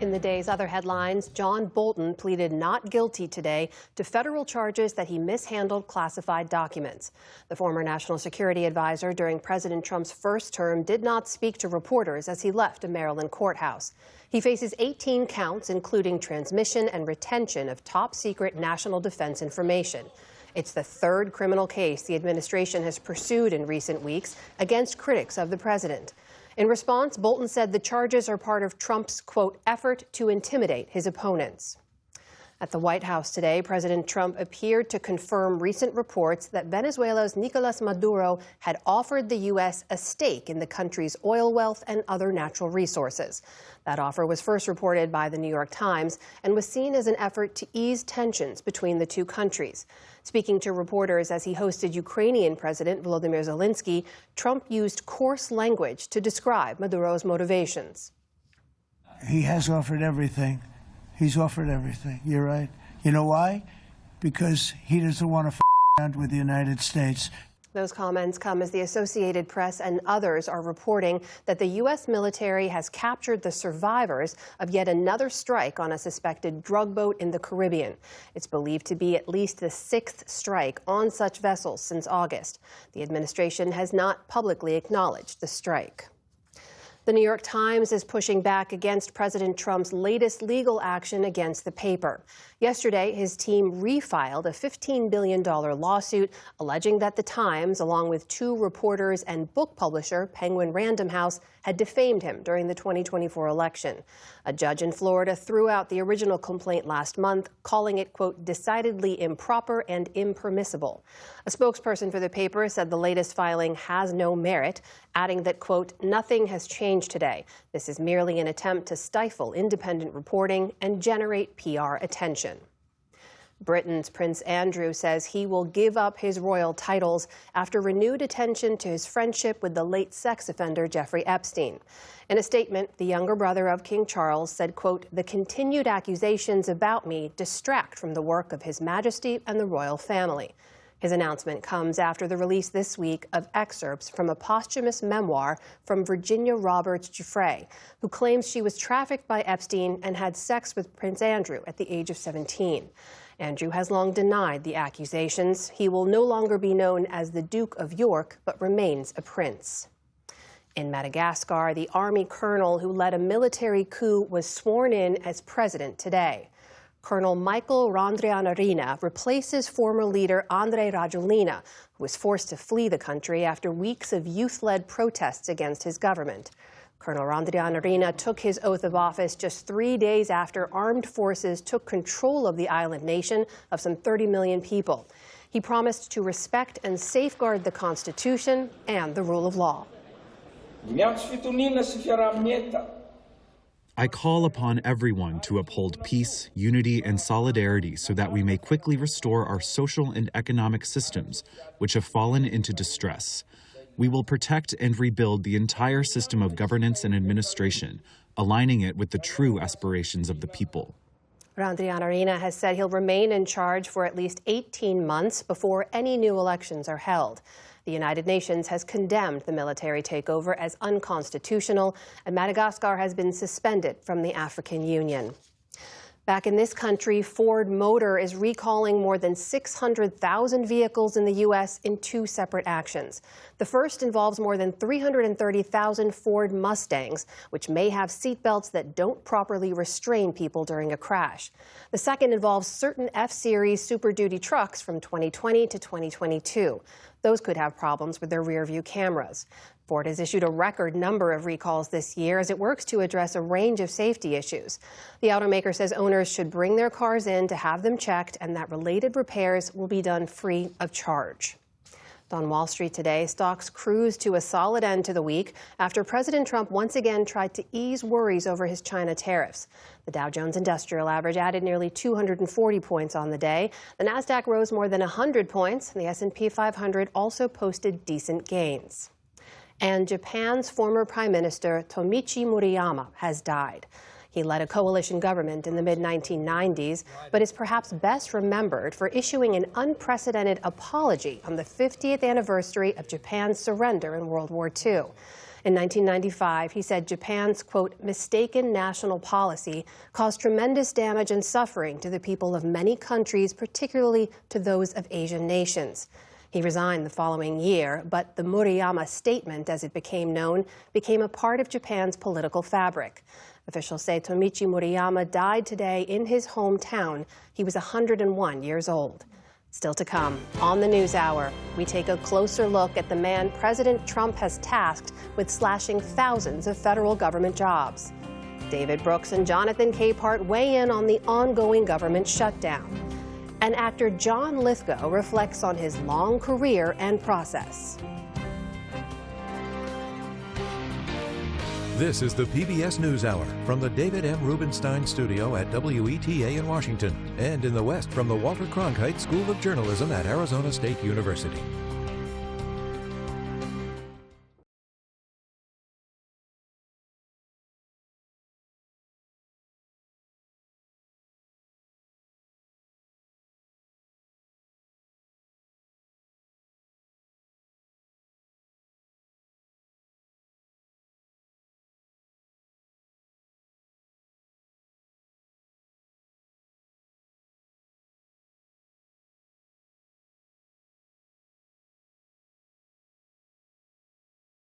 In the day's other headlines, John Bolton pleaded not guilty today to federal charges that he mishandled classified documents. The former national security advisor during President Trump's first term did not speak to reporters as he left a Maryland courthouse. He faces 18 counts, including transmission and retention of top-secret national defense information. It's the third criminal case the administration has pursued in recent weeks against critics of the president. In response, Bolton said the charges are part of Trump's, quote, effort to intimidate his opponents. At the White House today, President Trump appeared to confirm recent reports that Venezuela's Nicolas Maduro had offered the U.S. a stake in the country's oil wealth and other natural resources. That offer was first reported by the New York Times and was seen as an effort to ease tensions between the two countries. Speaking to reporters as he hosted Ukrainian President Volodymyr Zelensky, Trump used coarse language to describe Maduro's motivations. He has offered everything. He's offered everything. You're right. You know why? Because he doesn't want to f around with the United States. Those comments come as the Associated Press and others are reporting that the U.S. military has captured the survivors of yet another strike on a suspected drug boat in the Caribbean. It's believed to be at least the sixth strike on such vessels since August. The administration has not publicly acknowledged the strike. The New York Times is pushing back against President Trump's latest legal action against the paper. Yesterday, his team refiled a $15 billion lawsuit alleging that the Times, along with two reporters and book publisher Penguin Random House, had defamed him during the 2024 election. A judge in Florida threw out the original complaint last month, calling it, quote, decidedly improper and impermissible. A spokesperson for the paper said the latest filing has no merit, adding that, quote, nothing has changed today. This is merely an attempt to stifle independent reporting and generate PR attention. Britain's Prince Andrew says he will give up his royal titles after renewed attention to his friendship with the late sex offender Jeffrey Epstein. In a statement, the younger brother of King Charles said, quote, the continued accusations about me distract from the work of His Majesty and the royal family. His announcement comes after the release this week of excerpts from a posthumous memoir from Virginia Roberts Giuffre, who claims she was trafficked by Epstein and had sex with Prince Andrew at the age of 17. Andrew has long denied the accusations. He will no longer be known as the Duke of York, but remains a prince. In Madagascar, the army colonel who led a military coup was sworn in as president today. Colonel Michael Randrianarina replaces former leader Andry Rajoelina, who was forced to flee the country after weeks of youth-led protests against his government. Colonel Randrianarina took his oath of office just 3 days after armed forces took control of the island nation of some 30 million people. He promised to respect and safeguard the Constitution and the rule of law. I call upon everyone to uphold peace, unity, and solidarity so that we may quickly restore our social and economic systems, which have fallen into distress. We will protect and rebuild the entire system of governance and administration, aligning it with the true aspirations of the people. Randrianarina has said he'll remain in charge for at least 18 months before any new elections are held. The United Nations has condemned the military takeover as unconstitutional, and Madagascar has been suspended from the African Union. Back in this country, Ford Motor is recalling more than 600,000 vehicles in the U.S. in two separate actions. The first involves more than 330,000 Ford Mustangs, which may have seatbelts that don't properly restrain people during a crash. The second involves certain F-Series Super Duty trucks from 2020 to 2022. Those could have problems with their rear-view cameras. Ford has issued a record number of recalls this year as it works to address a range of safety issues. The automaker says owners should bring their cars in to have them checked and that related repairs will be done free of charge. On Wall Street today, stocks cruised to a solid end to the week after President Trump once again tried to ease worries over his China tariffs. The Dow Jones Industrial Average added nearly 240 points on the day. The Nasdaq rose more than 100 points, and the S&P 500 also posted decent gains. And Japan's former Prime Minister Tomichi Murayama has died. He led a coalition government in the mid-1990s, but is perhaps best remembered for issuing an unprecedented apology on the 50th anniversary of Japan's surrender in World War II. In 1995, he said Japan's, quote, mistaken national policy caused tremendous damage and suffering to the people of many countries, particularly to those of Asian nations. He resigned the following year, but the Murayama Statement, as it became known, became a part of Japan's political fabric. Officials say Tomichi Murayama died today in his hometown. He was 101 years old. Still to come, on the NewsHour, we take a closer look at the man President Trump has tasked with slashing thousands of federal government jobs. David Brooks and Jonathan Capehart weigh in on the ongoing government shutdown. And actor John Lithgow reflects on his long career and process. This is the PBS NewsHour from the David M. Rubenstein Studio at WETA in Washington, and in the West from the Walter Cronkite School of Journalism at Arizona State University.